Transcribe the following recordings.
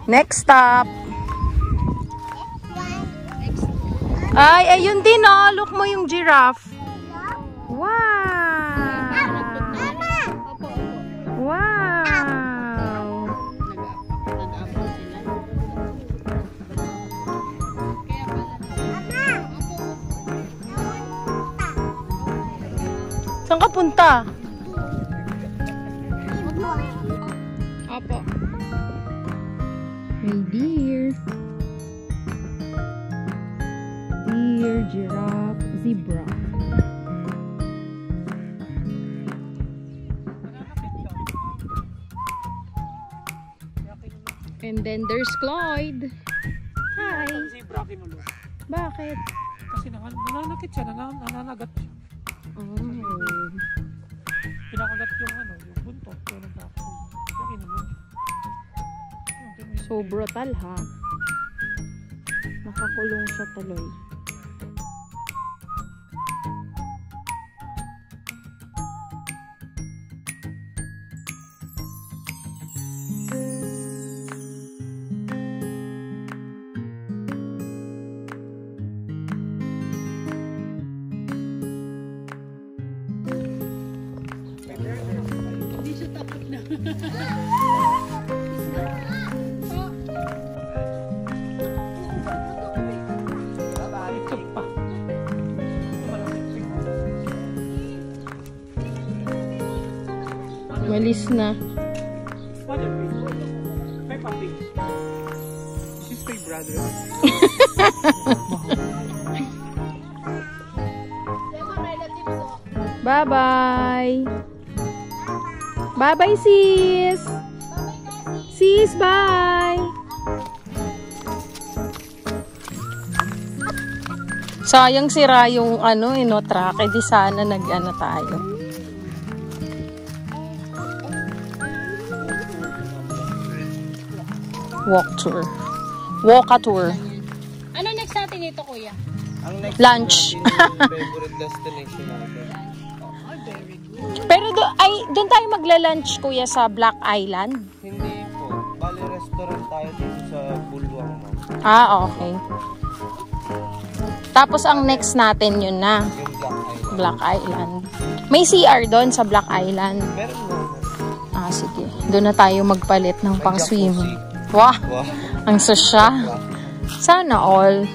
Next stop. Ay, ayun din oh. Look mo yung giraffe. Wow. Wow. Saan ka punta? Opo. Hey deer. Deer, giraffe, zebra. And then there's Cloyd. Hi. Zebra kinulo. Bakit? Kasi nananakit siya, nananagat siya. Oh. Pinakagat yung yung buntot. Kaya kinulo. So brutal ha. Nakakulong siya tuloy. Hindi siya tapos na. Walis na. She's my brother. Bye-bye. Bye-bye, sis. Sis, bye. Sayang sira yung track. Eh di sana tayo. Walk tour. Walk a tour. Ano next natin ito, kuya? Ang next Lunch. favorite destination natin. Pero doon tayo magla-lunch, kuya, sa Black Island? Hindi po. Bali restaurant tayo dito sa Bulwang, ma'am. Ah, okay. Tapos ang next natin yun na. Yung Black Island. May CR doon sa Black Island. Meron mo. Ah, sige. Doon na tayo magpalit ng May pang-swimming. jacuzzi. Wow! Wow. Ang sosya. Sana all.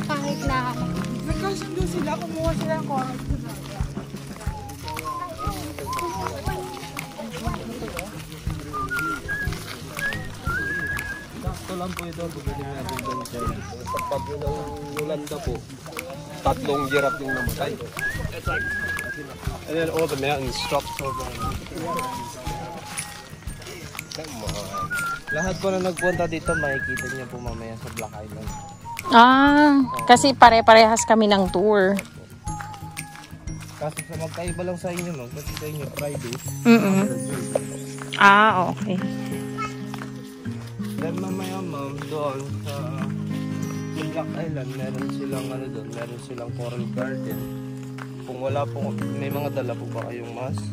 Kahit na Nagkasundo sila, kumuha sila ng comment. Sakto lang po ito. Bumili natin doon siya. Sa pagyo ng Yolanda po, 3 giraffe yung namatay. And then all the mountains stopped over. Lahat po na nagpunta dito, makikita niyo po mamaya sa Black Island. Ah, kasi pare-parehas kami ng tour. Kaso sa magkaiba lang sa inyo, ma'am, kasi sa inyo Friday. Ah, okay. Then mamaya, ma'am, doon sa Black Island, meron silang coral garden. Kung wala po, may mga dala po ba kayong mask?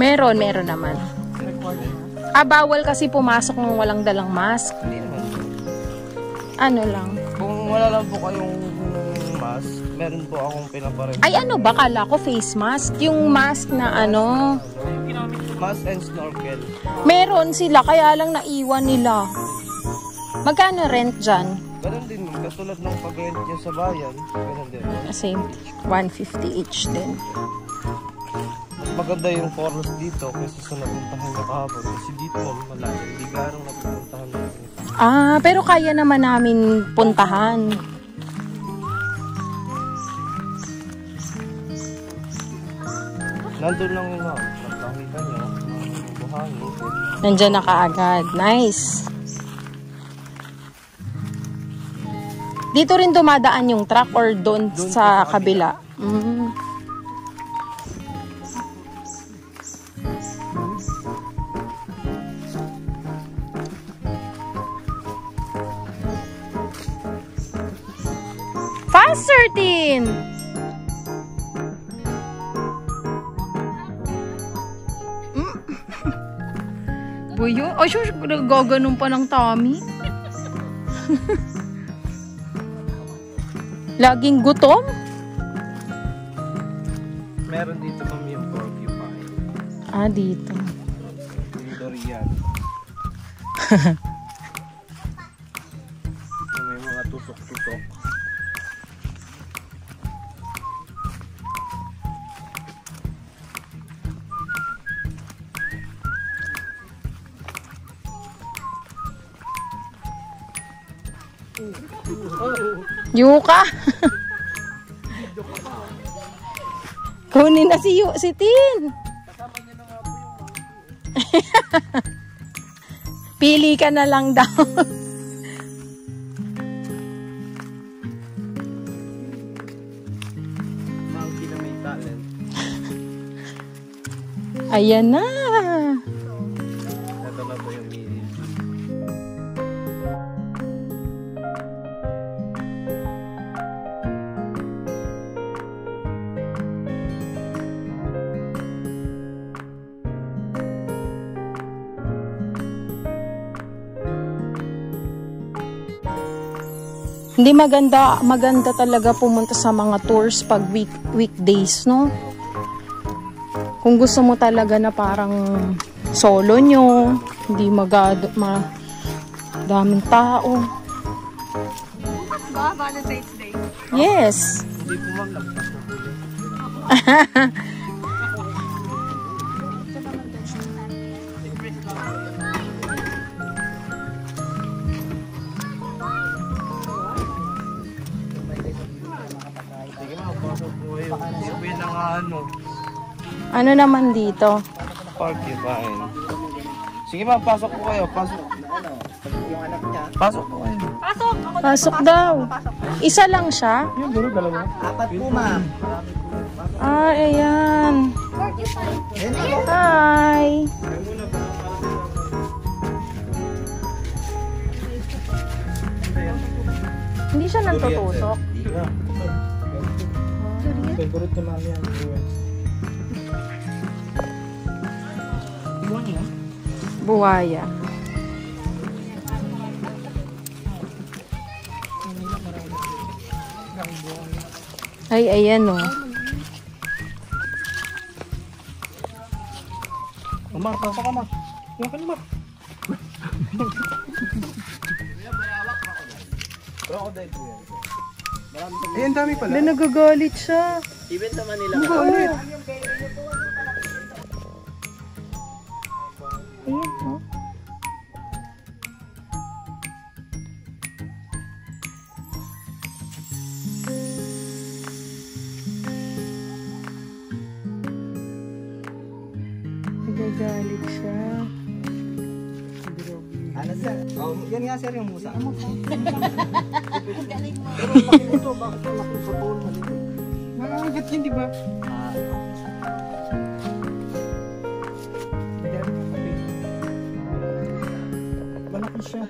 Meron naman. Ah, bawal kasi pumasok ng walang dalang mask. Hindi naman po. Ano lang. Kung wala lang po kayong mask, meron po akong pinaparin. Ay, ano ba? Kala ko face mask. Yung mask na Mask and snorkel. meron sila, kaya lang naiwan nila. Magkano rent dyan? Ganun din, ma'am. Katulad ng pag-rent nyo sa bayan, ganun din. Same. 150 each din. Mas maganda yung forest dito kaysa sa napuntahan nyo kahapon. Kasi dito, ma'am, malayo. Hindi garang napupuntahan nyo. Ah, pero kaya naman namin puntahan. Nandun lang yun, ma'am. Nakakita nyo, buhangin. Nandiyan na kaagad. Nice. Dito rin dumadaan yung truck or doon sa kabila? Mm. Faster, Tin! Buyo? Ay, sure, gaganon pa ng tummy. Laging gutom? Meron dito kami yung porcupine. Ah, dito. Dorian. May mga tusok-tusok. Yuka! Kunin na si Tin! Pili ka na lang daw. Monkey na may talent. Ayan na! Ito na po yung mini. Hindi maganda talaga pumunta sa mga tours pag weekdays, no? Kung gusto mo talaga na parang solo nyo, hindi daming tao. Ba, Valentine's Day. Yes. Hindi po ma'am lagpas na po. Sige ma'am, pasok po kayo. Hindi po yun ang ano. Ano naman dito? Porcupine. Sige ma'am, pasok po kayo. Pasok. Pasok po kayo. Pasok! Ako Pasok daw. Isa lang siya? Yung gano'n, dalawa. Apat po, ma'am. Ah, ayan. Hi. Hindi siya nantutusok. Favorite ni mami yan. Buwaya. Ay, ayan o. Mama, pasok ka, ma. Yung ka naman. Crocodile po yan. Eh, ang dami pala. Nagagalit siya. Ibenta Manila. Galit. Ayan o. Nagagalit siya. Ano, sir? Oh, yan nga, sir, yung musa. Pero laki nito, bakit ang laki sa tool malikot? Nangangagat yun, di ba? Malaki siya.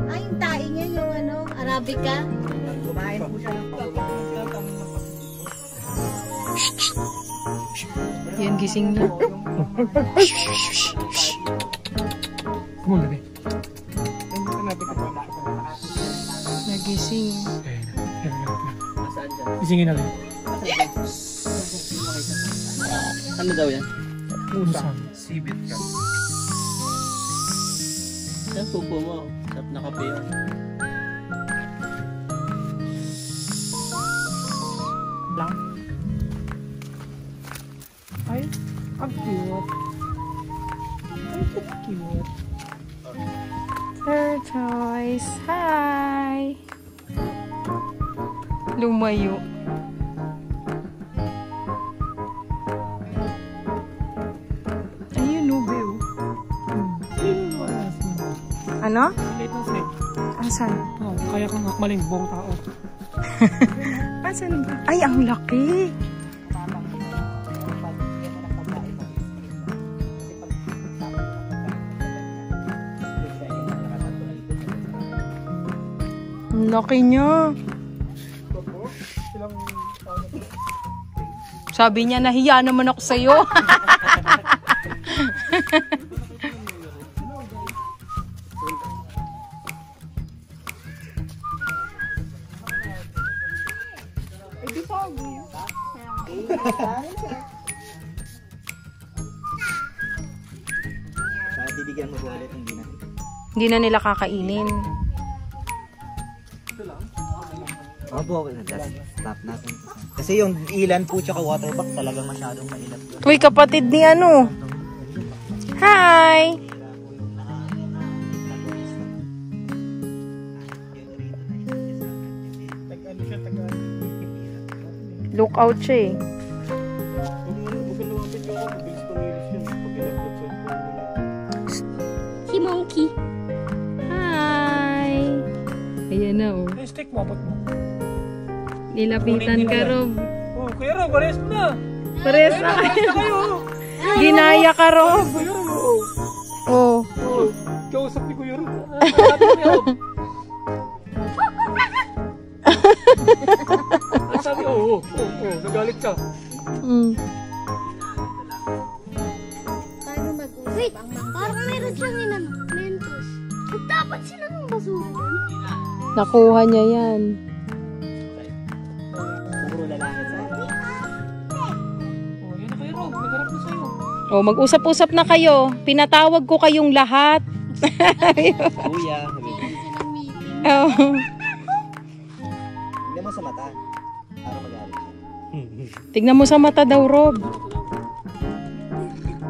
Ay, yung taing niya, yung ano, Arabica. Kumain po siya ng Yan, gising niya. Kumula na. Nagising. Saan siya? Isingin natin. Ano daw yan? Musa. Sibit ka. Saan pupo mo? Sarap na kape yun. Lang. Ay, ang cute. Ay, cute. Tortoise. Hi! Lumayo. Ayun, Nube. Ano? Late na siya. Asan? Oh, kaya kang hakmaling buong tao. Asan ba? Ay, ang laki! Ang laki niya. Sabi niya, nahiya naman ako sa'yo. Bibigyan mo po ulit, hindi na. Hindi na nila kakainin. Opo, just stop natin. Kasi yung ilan po tsaka water bag talagang masyadong mailap. Uy, kapatid ni ano? Hi! Look out siya eh. Si Monkey. Hi! Ayan na oh. Yung stick mo, abot mo. Nilapitan ka, Rob. Oh, Kuya Rob, pares mo na. Pares na kayo. Ginaya ka, Rob. Kuya Rob, oo. Oh. Oo. Kausap ni Kuya Rob. Sabi ko ni Rob. Ang sabi, oo. Nagalit ka. Mm. Paano mag-usap? Wait, parang meron siyang Mentos. Dapat sila ng basura. Nakuha niya yan. Puro lalaki sa akin. Oh, yan na Kuya Rob. Nagharap na sa'yo. Oh, mag-usap-usap na kayo. Pinatawag ko kayong lahat. Kuya, sabi ko. Oh. Hindi mo sa mata. Para magalit siya. Tignan mo sa mata daw, Rob.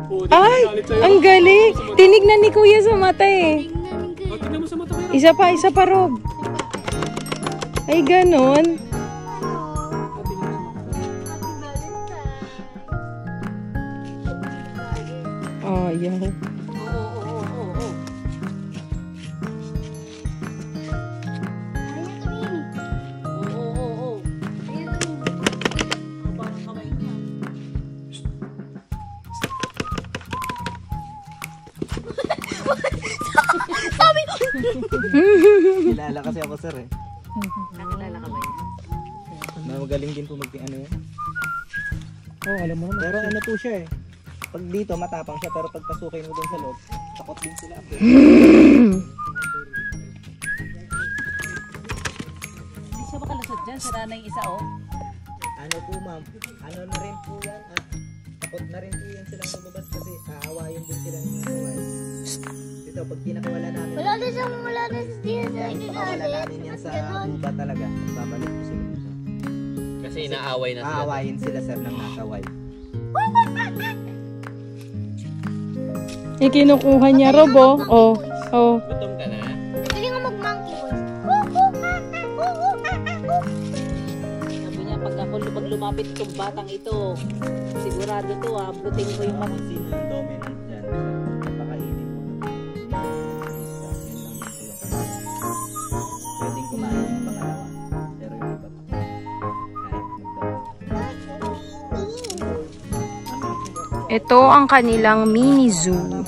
Oh, Ay, nagalit sa'yo. ang galing. Tinignan ni Kuya sa mata eh. Oh, tingnan mo sa mata Kuya Rob. Isa pa, Rob. Ay, ganon. Oh, yan. Kilala kasi ako, sir eh. Nakilala ka ba yan? Magaling din po ano yan. Oh, alam mo naman. Pero ano po siya eh. Pag dito matapang siya, pero pag pasukin mo dun sa loob, takot din sila. Hindi siya makalusot dyan. Sira na yung isa, oh. Ano po ma'am, ano na rin po yan ah. Takot na rin po yan silang lumabas kasi aawayin din sila ng kawan. Dito, pag pinakawala namin, Wala na siya pakawala namin yan sa guba talaga. Babalik po sila dito. Kasi inaaway na sila. Aawayin sila sir ng nasaway. Ikinukuha niya, Rob, oh. Oh. Oh. Gutom ka na? Pwede nga mag-monkey voice. Sabi niya, pag lumapit itong batang ito, sigurado to, abutin ko yung Kung sino yung dominant dyan, napakainin mo. Yun lang din po yung kanya. Pwedeng kumain yung pangalawa. Pero yung iba pa. Kahit Ito ang kanilang mini zoo.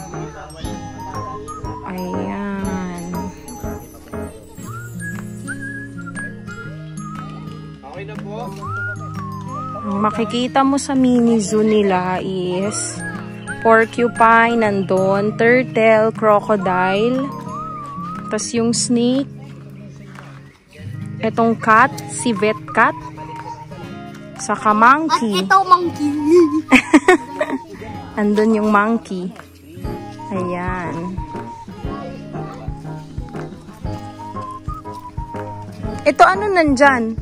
Ayan. Okay na po. Ang makikita mo sa mini zoo nila is porcupine, nandun, turtle, crocodile, tas yung snake, etong cat, civet cat, saka monkey. Ito, monkey. Andun yung monkey. Ayan. Ito ano nandyan?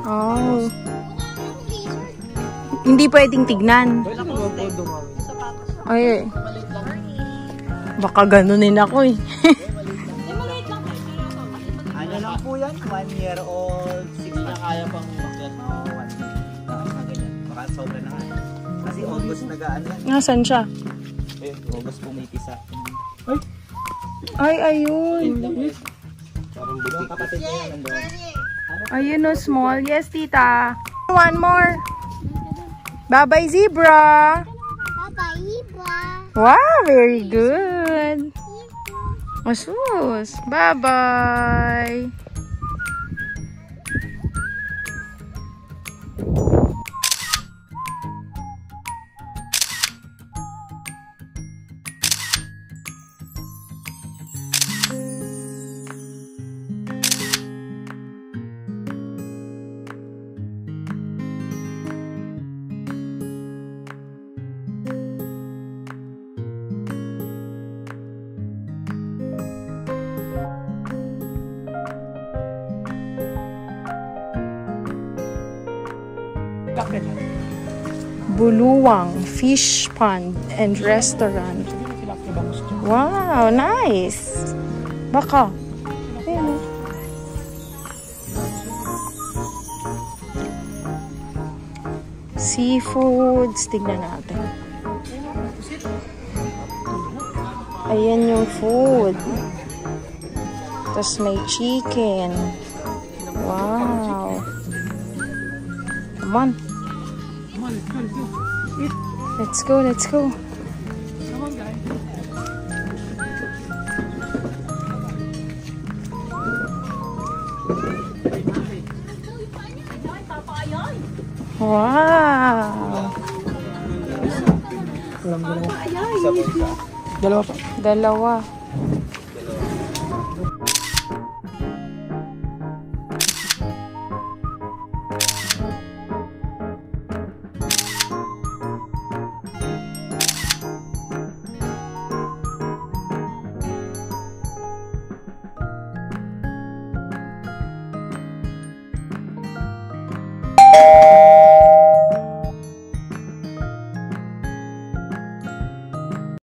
Oh. Hindi pwedeng tignan. Ay. Baka ganunin ako eh. ano lang po yan? 1 year old, 6 na kaya pang makyat. Baka sobra na nga. Kasi August nag-ano yan. Nasaan siya? August pumipisa. Ay, ayun. Yung kapatid niya yan nandun. Ayun no, small. Yes, tita. One more. Bye-bye, zebra. Bye-bye, Iba. Wow, very good. Asus. Bye-bye. tilapia dyan. Buluwang Fish Pond and Restaurant. Sabi na tilapia bangus dyan. Wow, nice. Baka. Ayan, oh. Seafoods. Tignan natin. Ayan yung food. Tapos may chicken. Wow. Come on. Come on, let's go. Eat. Let's go, let's go. Come on, guys. Wow. Dalawa pa. Dalawa.